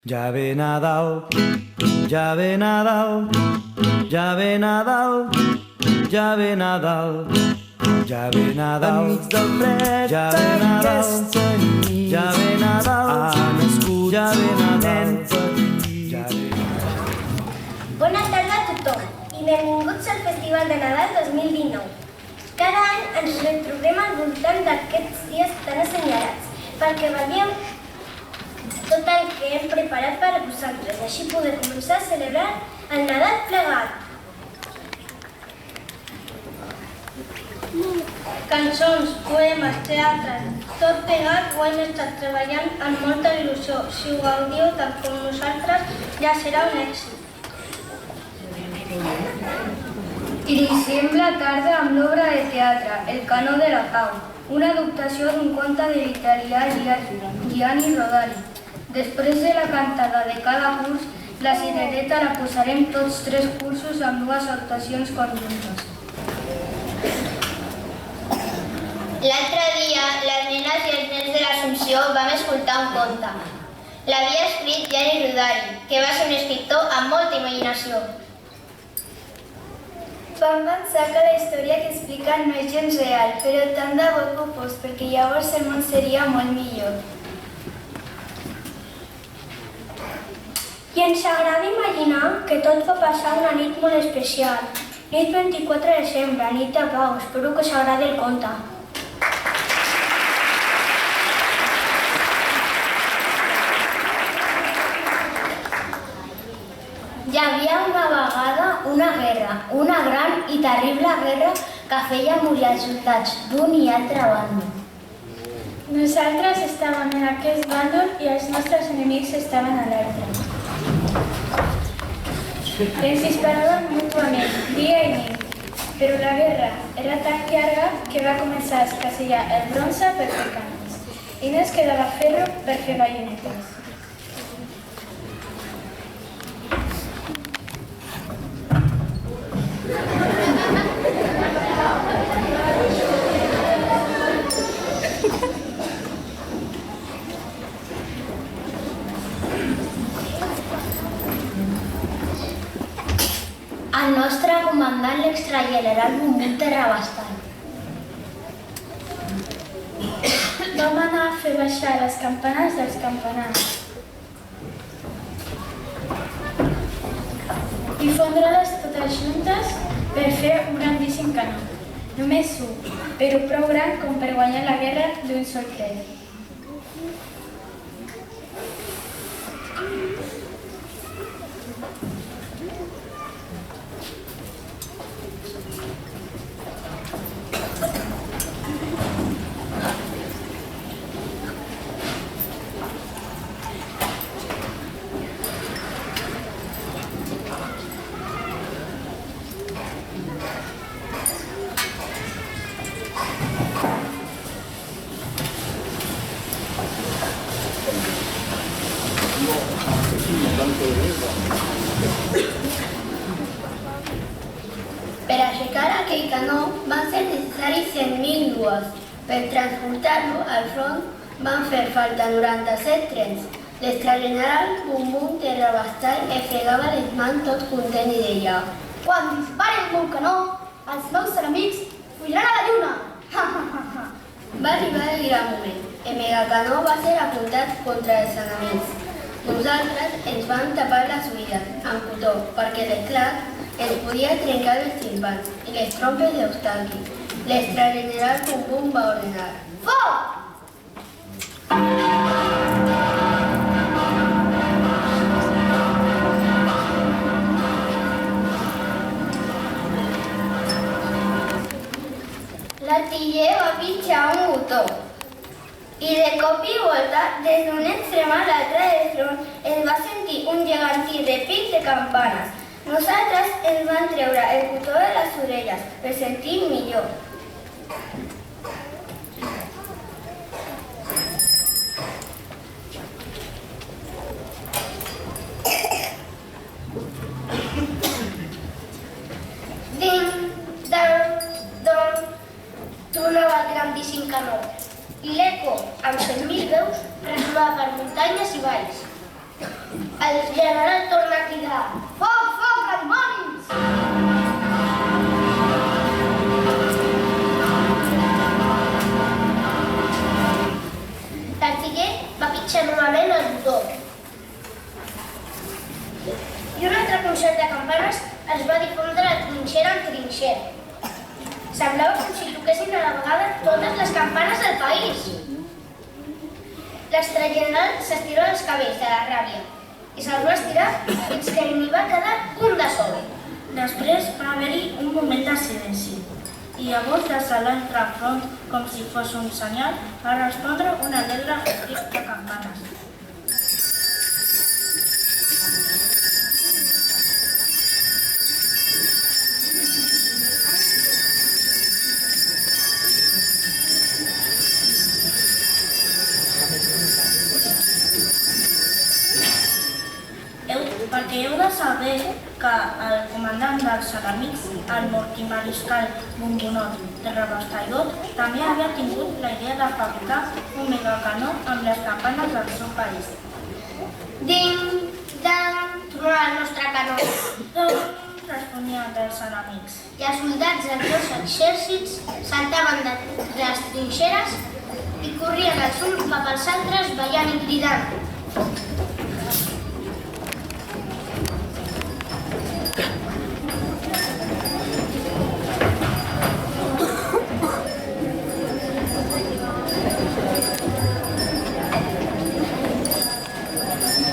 Ya ve Nadal, ya ve Nadal, ya ve Nadal, ya ve Nadal, ja ve Nadal, amics del fred, ja ve Nadal, ja ve Nadal, ha nascut, ja ve Nadal, ja ve Nadal. Bona tarda a tothom i benvinguts al Festival de Nadal 2019. Cada any ens retrobem al voltant d'aquests dies tan assenyalats perquè veieu tot el que hem preparat per a vosaltres i així poder començar a celebrar el Nadal plegat. Cançons, poemes, teatres, tot plegat ho hem estat treballant amb molta il·lusió. Si ho gaudiu tant com nosaltres, ja serà un èxit. Iniciem la tarda amb l'obra de teatre El canó de la pau, una adaptació d'un conte de l'italià Gianni Rodari. Després de la cantada de cada curs, la cirereta la posarem tots tres cursos amb dues actuacions conjuntes. L'altre dia, les nenes i els nens de l'Assumpció vam escoltar un conte. L'havia escrit Gianni Rodari, que va ser un escriptor amb molta imaginació. Vam pensar que la història que explica no és gens real, però tant de bo que ho fos, perquè llavors el món seria molt millor. I ens agrada imaginar que tot va passar una nit molt especial. Nit 24 de desembre, nit de pau. Espero que us agradi el conte. Hi havia una vegada una guerra, una gran i terrible guerra que feia morir els soldats d'un i altre bàndol. Nosaltres estàvem en aquest bàndol i els nostres enemics estaven a l'altre. Ens disparaven mútuament, dia i nit, però la guerra era tan llarga que va començar a escassejar el bronze per fer canons i no es quedava ferro per fer baionetes. El nostre comandant l'extragenerà el bombut terrabastant. Vam anar a fer baixar les campanes dels campanars i fondre-les totes juntes per fer un grandíssim canó. Només un, però prou gran com per guanyar la guerra d'un sol tret. Per aixecar aquell canó van ser necessaris 100.000 dues. Per transportar-lo al front van fer falta 97 trens. L'extrageneral Bum-Bum terrabastant es fregava les mans tot content i deia: Quan dispari el meu canó, els meus enemics fugiran a la lluna! Va arribar el gran moment. El megacanó va ser apuntat contra els enemics. Nosaltres ens vam tapar les oïdes amb cotó perquè l'esclat ens podia trencar els timpans i les trompes d'Eustaqui. L'extrageneral Bum-Bum va ordenar: Foc! L'artiller va pitjar un botó i de cop i volta, des d'un extrem a l'altre del front, es va sentir un gegantí repic de campanes. Nosaltres ens vam treure el cotó de les orelles per sentir millor. Ding, dong, dong, tronava el grandíssim canó. I l'eco, amb 100.000 veus, resonava per muntanyes i valls. El general torna a cridar. Foc, foc, a dimonis! L'artiller va pitjar novament el botó. I un altre concert de campanes es va difondre de trinxera en trinxera. Semblava com si toquessin a la vegada totes les campanes del país. L'extrageneral s'estiró els cabells de la ràbia i se'ls va estirar fins que n'hi va quedar un de sol. Després va haver-hi un moment de silenci i llavors de sala entre front com si fos un senyal va respondre un alegre crit de campanes. Perquè heu de saber que el comandant dels enemics, el mortimariscal Bombonot de Rabastaigot, també havia tingut la idea de fabricar un megacanó amb les campanes del seu país. Ding, dang, tronava el nostre canó. Doncs responien dels enemics. I els soldats dels dos exèrcits saltaven de les trinxeres i corrien els uns cap als altres ballant i cridant.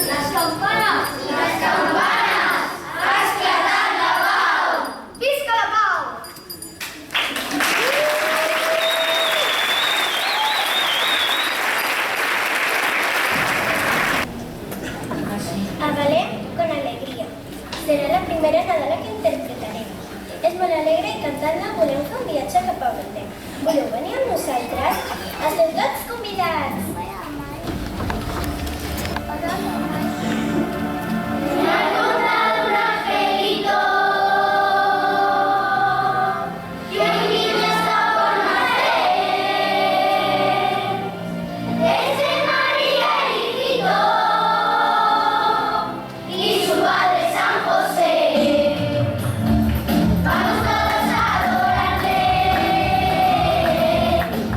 Les campanes! Les campanes! Ha esclatat la pau! Visca la pau! A valer con alegria. Serà la primera Nadala que interpretarem. És molt alegre i cantant-la volem fer un viatge cap a Betlem. Voleu venir amb nosaltres? Esteu tots convidats!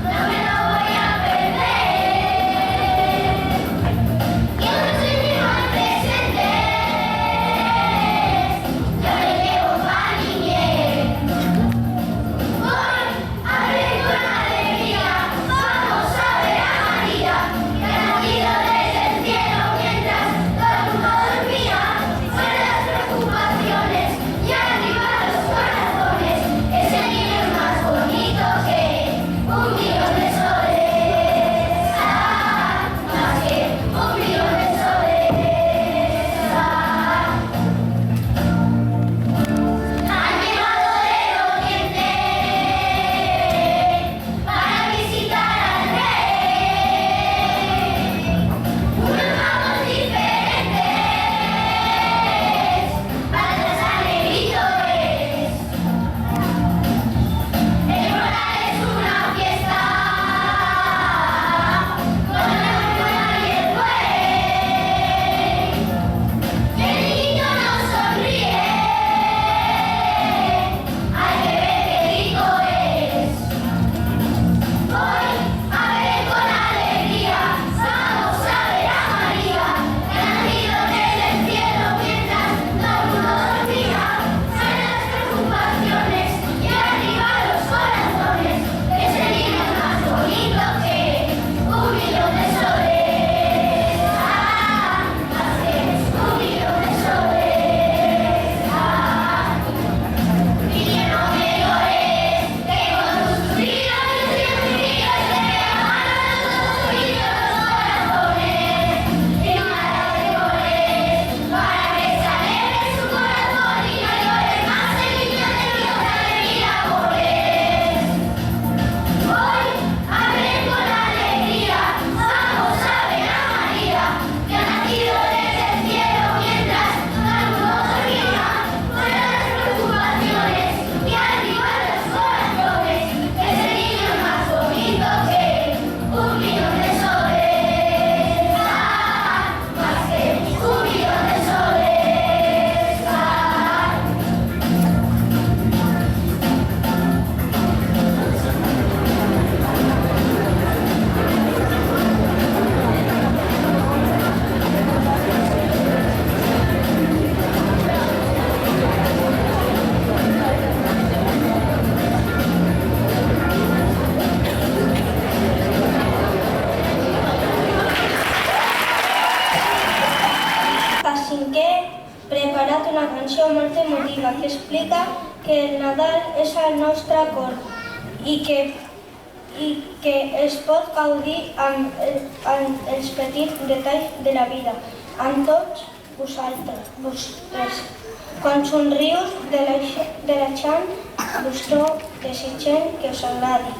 No me lo voy a perder. preparat una canció molt emotiva que explica que el Nadal és el nostre cor i que es pot gaudir amb els petits detalls de la vida, amb tots vosaltres. Quan somrius de la xant, us desitgem que us agradi.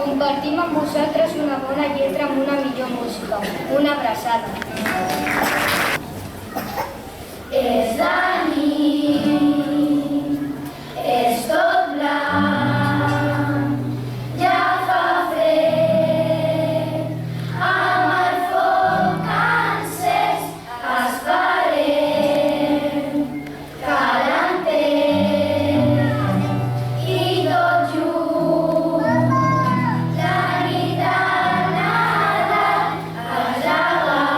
Compartim amb vosaltres una bona lletra amb una millor música. Una abraçada. És de nit, és tot blanc, ja fa fred, amb el foc encès esperem calentet i tot junt la nit de Nadal has llegat.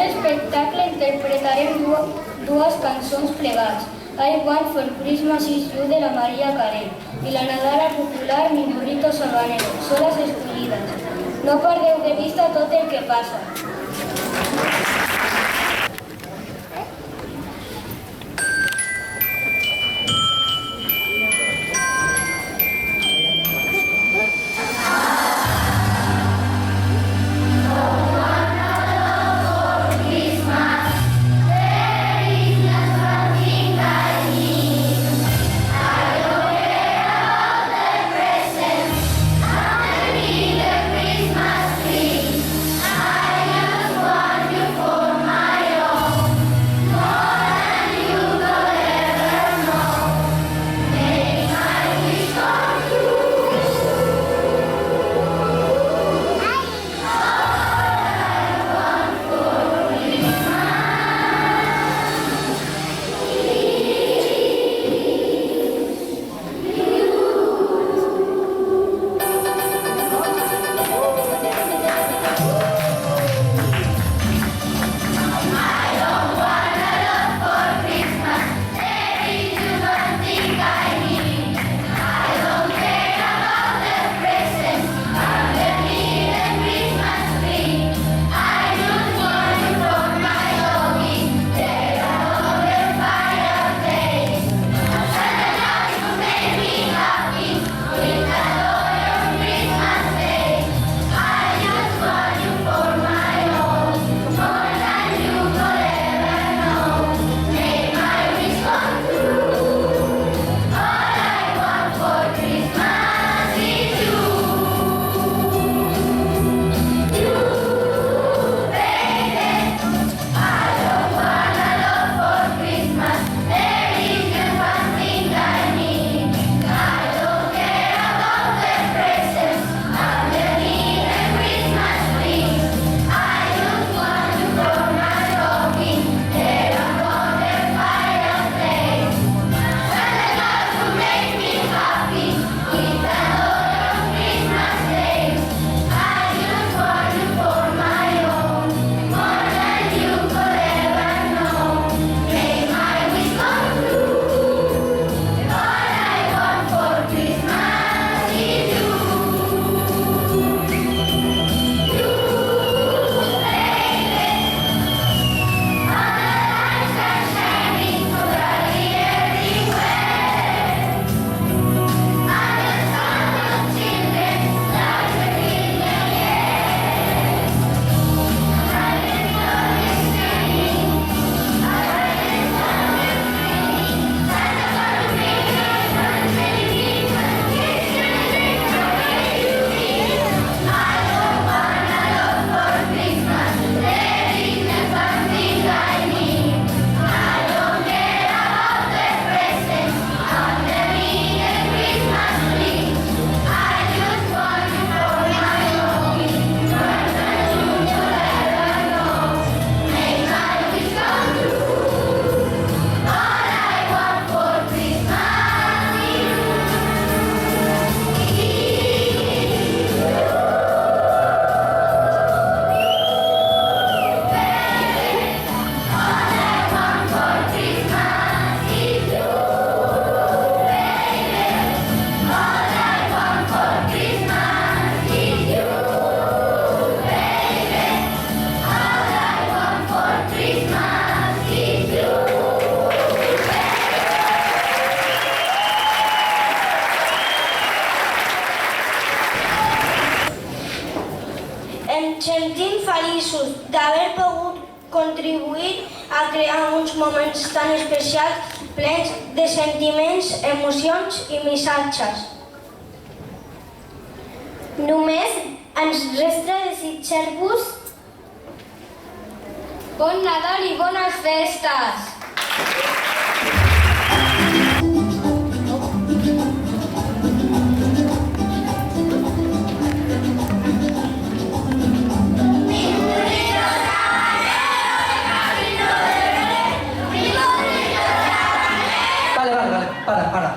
l'espectacle interpretarem dues cançons plegats. I Want for Christmas Is You de la Maria Carey i la nadala popular Mi Burrito Sabanero. Són les escollides. No perdeu de vista tot el que passa. sentim feliços d'haver pogut contribuir a crear uns moments tan especials plens de sentiments, emocions i missatges. Només ens resta desitjar-vos Bon Nadal i bones festes!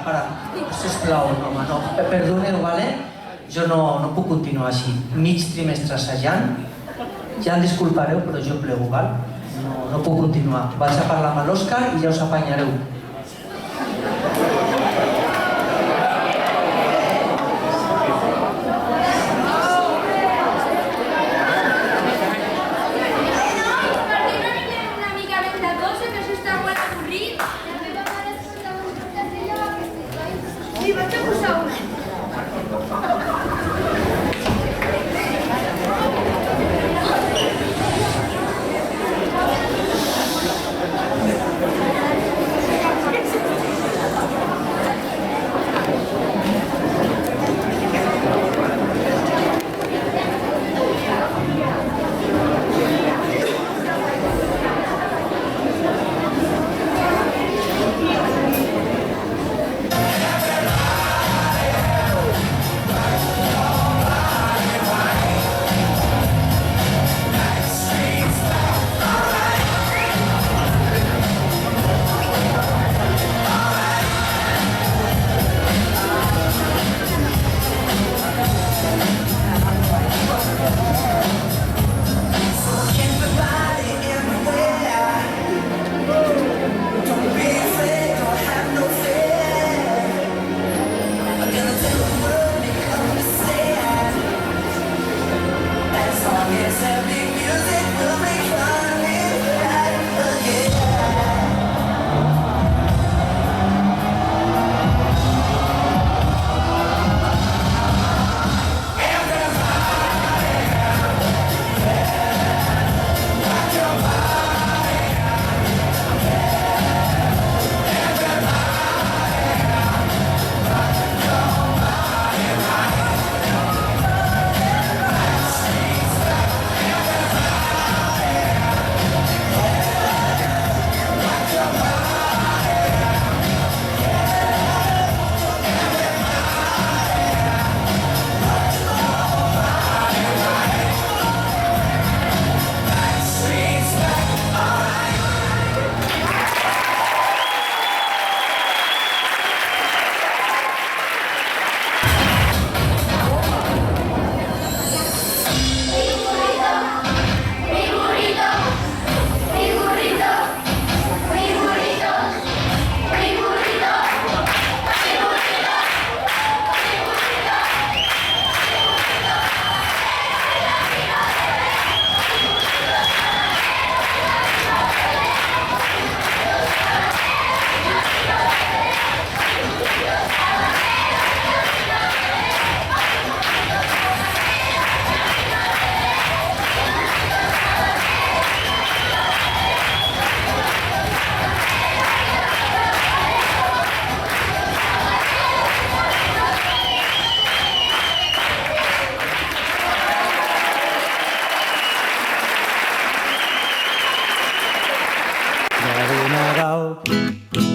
Para. Sisplau, home, no. Perdoneu, vale? Jo no puc continuar així. Mig trimestre assajant. Ja em disculpareu, però jo plego, val? No puc continuar. Vaig a parlar amb l'Òscar i ja us apanyareu. Sí, vaig a posar una.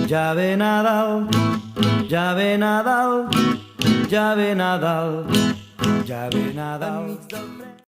Ya ve Nadal, ya ve Nadal, ya ve Nadal, ya ve Nadal.